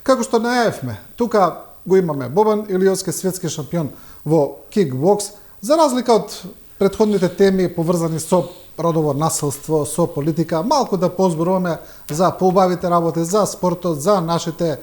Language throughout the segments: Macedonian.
Како што најавивме, тука го имаме Бобан Илиовски, светски шампион во кикбокс, за разлика од претходните теми поврзани со родово насилство, со политика, малку да позборуваме за поубавите работи, за спортот, за нашите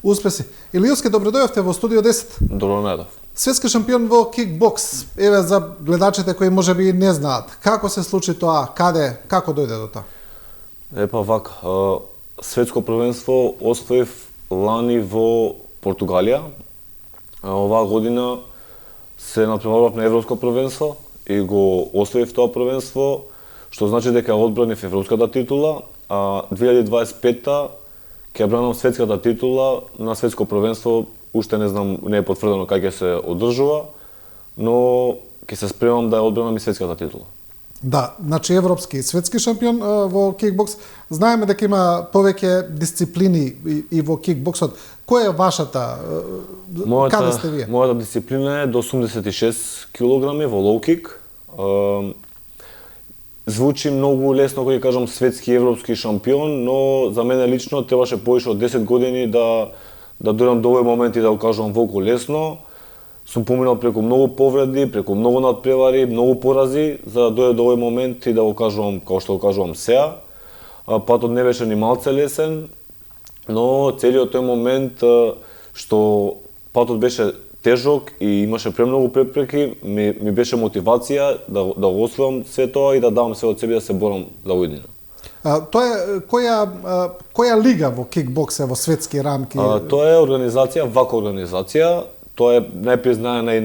успеси. Илиовски, добро дојавте во студио 10. Добро најдов. Светски шампион во кикбокс. Еве за гледачите кои можеби не знаат, како се случи тоа, каде, како дојде до тоа? Вака, светско првенство освоив лани во Португалија. Оваа година се натпреварував на Европско првенство и го освоив тоа првенство, што значи дека одбранив европската титула, а 2025-та ќе бранам светската титула на светско првенство. Уште не знам, не е потврдено кај ќе се одржува, но ќе се спремам да ја одбранам и светската титула. Да, значи европски и светски шампион во кикбокс. Знаеме дека има повеќе дисциплини и во кикбоксот. Која е вашата? Каде сте вие? Мојата дисциплина е до 86 килограми во лоу кик. Звучи многу лесно кога кажам светски и европски шампион, но за мене лично требаше повеќе од 10 години да дојдам до овој момент и да го кажам волку лесно. Сум поминал преку многу повреди, преку многу надпревари, многу порази, за да дојде до овој момент и да го кажувам како што го кажувам сега. Патот не беше ни малце лесен, но целиот тој момент што патот беше тежок и имаше премногу препреки, ми беше мотивација да го освојам се тоа и да давам се од себе да се борам за уиднина. Тоа е која лига во кикбокс е во светски рамки? Тоа е организација, вака организација. Тоа е најпризнаена и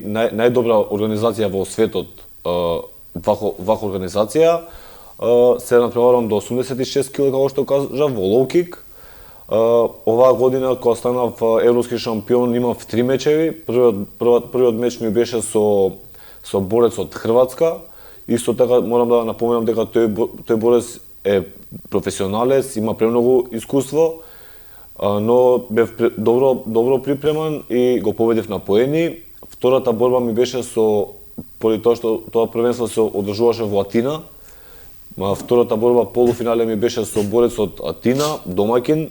најдобра организација во светот, вака организација. Се натпреварувам до 86 кг, како што кажав, во лоу кик. Оваа година, кога станав европски шампион, имав 3 мечеви. Првиот меч ми беше со борец од Хрватска. Исто така морам да напоменам дека тој борец е професионалец, има премногу искуство, но бев добро припреман и го победив на поени. Втората борба ми беше поради тоа што тоа првенство се одржуваше во Атина. Втората борба, полуфинале, ми беше со борец од Атина, домаќин.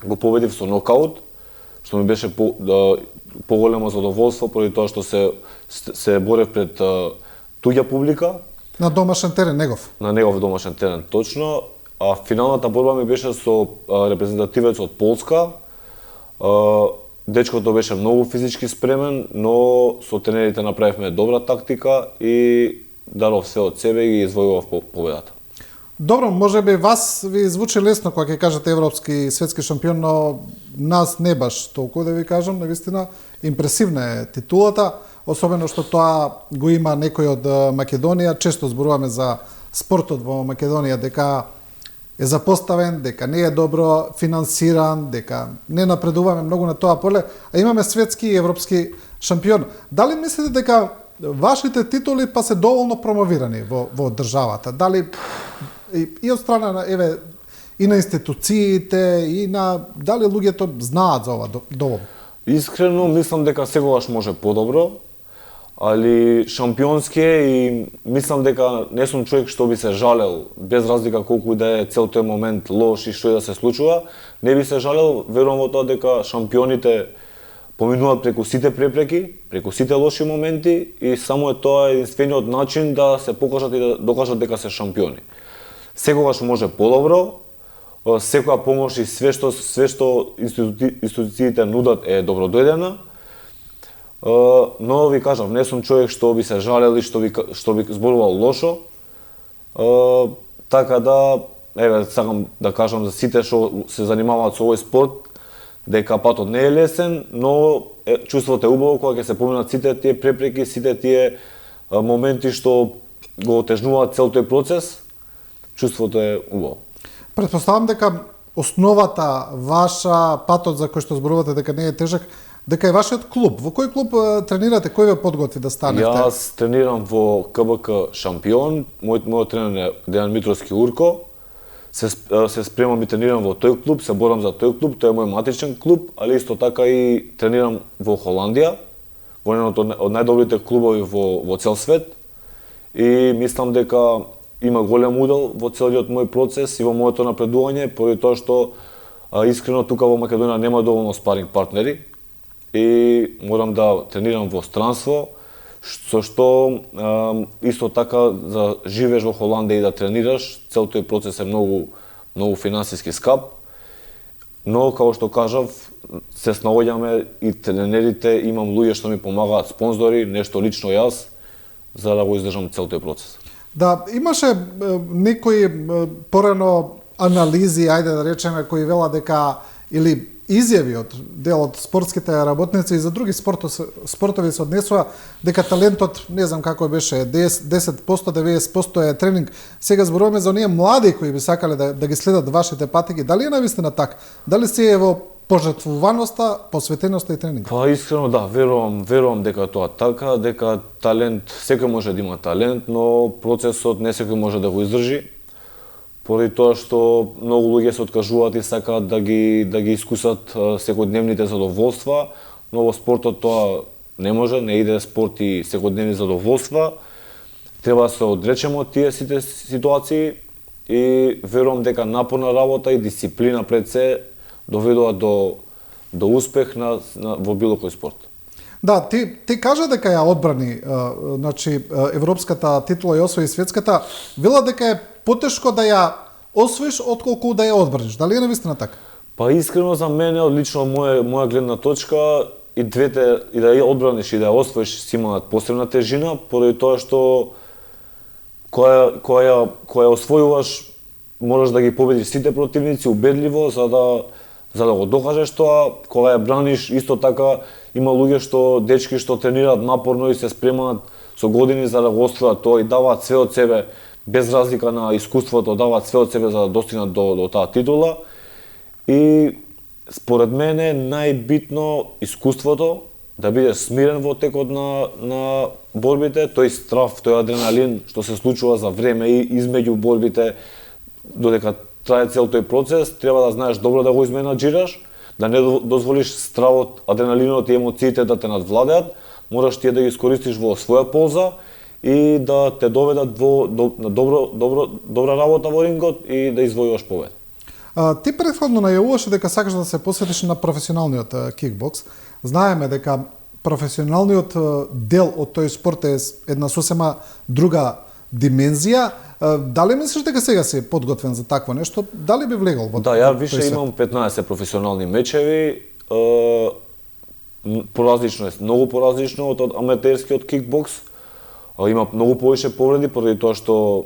Го победив со нокаут, што ми беше поголемо задоволство, поради тоа што се борев пред туѓа публика. На домашен терен, негов? На негов домашен терен, точно. А финалната борба ми беше со репрезентативец од Полска. Дечкото беше многу физички спремен, но со тренерите направивме добра тактика и даров се од себе и извојував победата. Добро, можеби вас ви звучи лесно кога ќе кажете европски и светски шампион, но нас не баш толку, да ви кажам, навистина импресивна е титулата, особено што тоа го има некој од Македонија. Често зборуваме за спортот во Македонија, дека е запоставен, дека не е добро финансиран, дека не напредуваме многу на тоа поле, а имаме светски и европски шампион. Дали мислите дека вашите титули па се доволно промовирани во државата? Дали и од страна на и на институциите, и на дали луѓето знаат за ова доволно? Искрено мислам дека секогаш може подобро, али шампионски е и мислам дека не сум човек што би се жалел, без разлика колку да е цел тој момент лош и што и да се случува, не би се жалел, верувам во тоа дека шампионите поминуваат преку сите препреки, преку сите лоши моменти и само е тоа единствениот начин да се покажат и да докажат дека се шампиони. Секогаш може подобро, секоја помош и све што институциите нудат е добродојдена, но ви кажав, не сум човек што би се жалел и што би зборувал лошо, така да, сакам да кажам за сите што се занимаваат со овој спорт, дека патот не е лесен, но чувството е убаво кога ќе се поминат сите тие препреки, сите тие моменти што го отежнуваат цел тој процес, чувството е убаво. Претпоставам дека основата ваша, патот за кој што зборувате дека не е тежак, дека е вашиот клуб. Во кој клуб тренирате, кој ве подготви да станете? Јас тренирам во КБК Шампион, мојот тренер е Дејан Митровски Урко. Се спремам и тренирам во тој клуб, се борам за тој клуб, тој е мој матичен клуб, али исто така и тренирам во Холандија, во еден од најдобрите клубови во цел свет. И мислам дека има голем удел во целиот мој процес и во моето напредување, поради тоа што Искрено тука во Македонија нема доволно спаринг партнери и морам да тренирам во странство, со што исто така за живееш во Холандија и да тренираш, цел тој процес е многу финансиски скап. Но како што кажав, се снаоѓаме и тренерите, имам луѓе што ми помагаат, спонзори, нешто лично јас, за да го издржам цел тој процес. Да, имаше некои порано анализи, ајде да речеме, кои вела дека или изјави од дел од спортските работници и за други спортови се однесува дека талентот, не знам како беше, 10%, 90% е тренинг. Сега зборуваме за оние млади кои би сакале да ги следат вашите патеки. Дали е навистина така? Дали се е во пожртвуваноста, посветеноста и тренинг? Па искрено да, верувам дека тоа така, дека талент, секој може да има талент, но процесот не секој може да го издржи. Поради тоа што многу луѓе се откажуваат и сакаат да ги искусат секојдневните задоволства, но во спортот тоа не може, не иде спорт и секојдневни задоволства. Треба да се одречеме од тие сите ситуации и верувам дека напорна работа и дисциплина пред се доведуваат до успех во било кој спорт. Да, ти кажа дека ја одбрани, значи европската титула и освои светската, вела дека е потешко да ја освоиш отколку да ја одбраниш. Дали е навистина така? Па искрено за мене, лично моја гледна точка, и двете, и да ја одбраниш и да ја освоиш си имаат посебна тежина, поради тоа што која ја освојуваш, можеш да ги победиш сите противници убедливо, за да го докажеш тоа. Кога ја браниш, исто така има луѓе дечки што тренираат напорно и се спремаат со години за да го освојат тоа и даваат све од себе, без разлика на искуството, даваат све од себе за да достигнат до таа титула. И според мене најбитно искуството, да бидеш смирен во текот на борбите, тој страв, тој адреналин што се случува за време и измеѓу борбите, додека трае цел тој процес, треба да знаеш добро да го изменаџираш, да не дозволиш стравот, адреналинот и емоциите да те надвладеат, мораш тие да ги искористиш во своја полза и да те доведат на добра работа во рингот и да извојуваш победа. Ти претходно најавуваше дека сакаш да се посветиш на професионалниот кикбокс. Знаеме дека професионалниот дел од тој спорт е една сосема друга димензија. Дали мислиш дека сега си подготвен за такво нешто? Дали би влегол во Да, ја више имам 15 професионални мечеви. Поразлично е, многу поразлично од аматерскиот кикбокс. Има многу повеќе повреди поради тоа што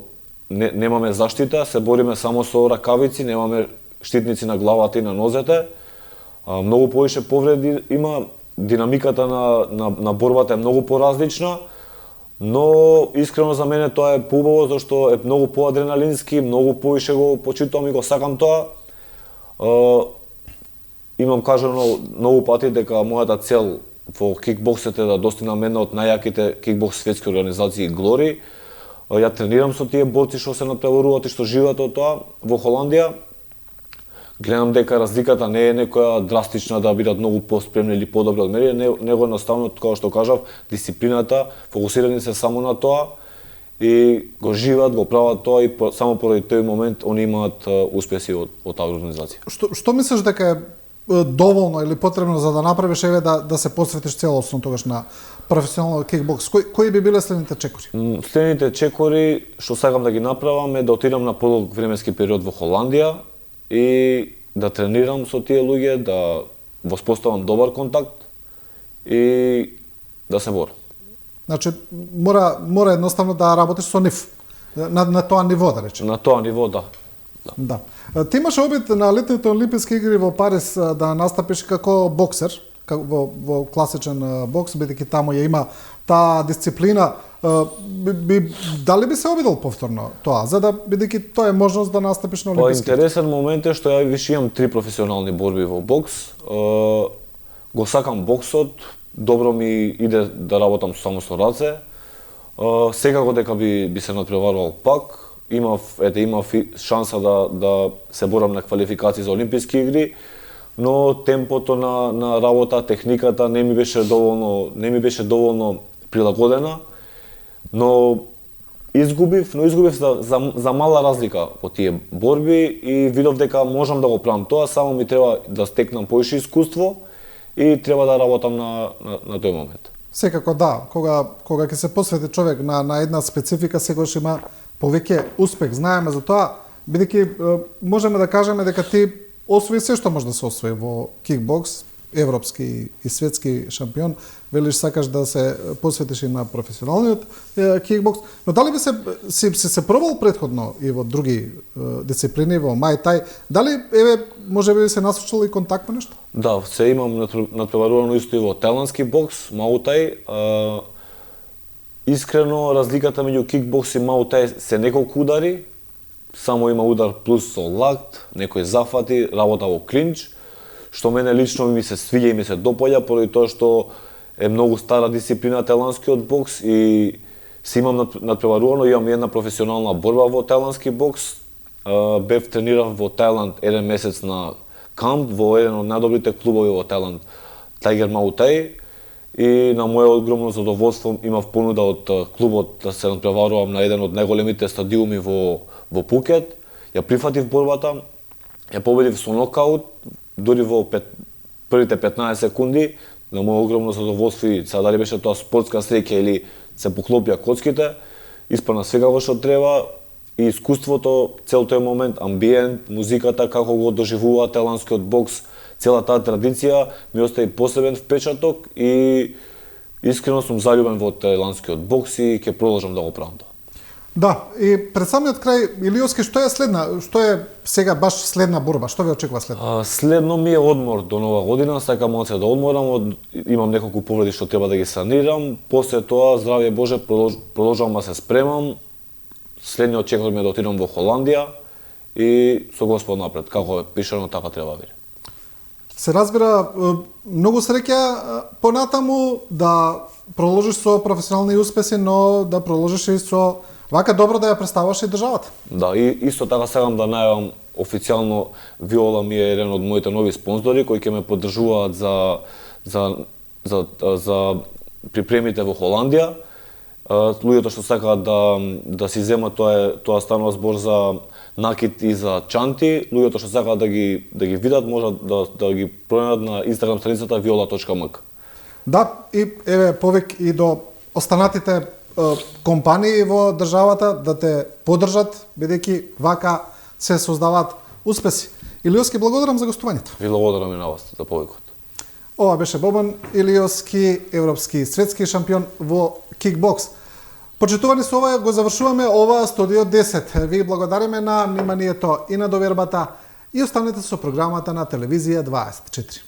немаме заштита, се бориме само со ракавици, немаме штитници на главата и на нозете. Многу повеќе повреди има, динамиката на борбата е многу поразлична, но искрено за мене тоа е поубаво зашто е многу поадреналински, многу повеќе го почитувам и го сакам тоа. Имам кажано многу пати дека мојата цел во кикбоксот е да достигнам една од најаките кикбокс светски организации Глори. Ја тренирам со тие борци што се натпреваруваат и што живеат од тоа во Холандија. Гледам дека разликата не е некоја драстична да бидат многу поспремни или подобри од мене, него едноставно, како што кажав, дисциплината, фокусирани се само на тоа и го живеат, го прават тоа и само поради тој момент они имаат успеси од таа организација. Што мислиш дека е доволно или потребно за да направиш да се посветиш целосно тогаш на професионалниот кикбокс? Кои би биле следните чекори? Следните чекори што сакам да ги направам е да отидам на подолг временски период во Холандија и да тренирам со тие луѓе, да воспоставам добар контакт и да се борам. Значи, мора едноставно да работиш со нив, на тоа ниво, да речем. На тоа ниво, да. Да. Ти имаше обид на летните олимписки игри во Париз да настапиш како боксер, во класичен бокс, бидејќи таму ја има таа дисциплина. Дали би се обидел повторно тоа, за да бидејќи тоа е можност да настапиш на олимписки? Па интересен момент е што ја више имам 3 професионални борби во бокс. Го сакам боксот, добро ми иде да работам само со раце. Секако дека би се надпреварувал пак. Имав шанса да се борам на квалификации за олимписки игри, но темпото на работа, техниката не ми беше доволно прилагодена, но изгубив, но изгубив за мала разлика во тие борби и видов дека можам да го правам тоа, само ми треба да стекнам повеќе искуство и треба да работам на тој момент. Секако да, кога ќе се посвети човек на една специфика, секогаш има повеќе успех. Знаеме за тоа, бидејќи можеме да кажеме дека ти освои се што може да се освои во кикбокс, европски и светски шампион, велиш сакаш да се посветиш и на професионалниот кикбокс, но дали би се пробал претходно и во други дисциплини, во Мај Тај, дали може би се насочил и контактно нешто? Да, се имам натпреварувано исто и во тајландски бокс, Мај Тај. Искрено, разликата меѓу кикбокс и Мај Тај се неколку удари, само има удар плюс со лакт, некои зафати, работа во клинч, што мене лично ми се свиѓа и ми се допаѓа, поради тоа што е многу стара дисциплина тајландскиот бокс и се имам натпреварувано, имам една професионална борба во тајландски бокс. Бев тренирав во Тајланд 1 месец на камп во еден од најдобрите клубови во Тајланд, Тајгер Мај Тај, и на моје огромно задоволство имав понуда од клубот да се натпреварувам на еден од најголемите стадиуми во Пукет. Ја прифатив борбата, ја победив со нокаут, дури во првите 15 секунди, на моје огромно задоволство и сега дали беше тоа спортска среќа или се поклопија коцките, испадна свега што треба и искуството, цел тој момент, амбиент, музиката, како го доживува тајландскиот бокс, цела таа традиција ми остави посебен впечаток и искрено сум заљубен во тајландскиот бокс и ќе продолжам да го правам тоа. Да, и пред самиот крај, Илиоски, што е сега баш следна борба, што ве очекува следно? Следно ми е одмор до Нова година, сакам малце да одморам, имам неколку повреди што треба да ги санирам, после тоа, здравје Боже, продолжавам да се спремам, следниот чекор ми е да отидам во Холандија и со Господ напред, како е пишано, така треба биде. Се разбира, многу среќа понатаму да продолжиш со професионални успеси, но да продолжиш и со вака добро да ја представаш и државата. Да, и исто така сакам да најавам официјално, Виола ми е еден од моите нови спонзори кои ќе ме поддржуваат за припремите во Холандија. Луѓето што сакаат да си земат, тоа станува збор за накит и за чанти. Луѓето што сакаат да ги видат можат да ги пронајдат на Инстаграм страницата viola.mk. Да, и еве повик и до останатите компании во државата да те поддржат, бидејќи вака се создаваат успеси. Илиоски, благодарам за гостувањето. Ви благодарам и на вас за повикот. Ова беше Бобан Илиоски, европски светски шампион во кикбокс. Почитувани со ова го завршуваме ова студио 10. Ви благодариме на вниманието и на довербата и останете со програмата на телевизија 24.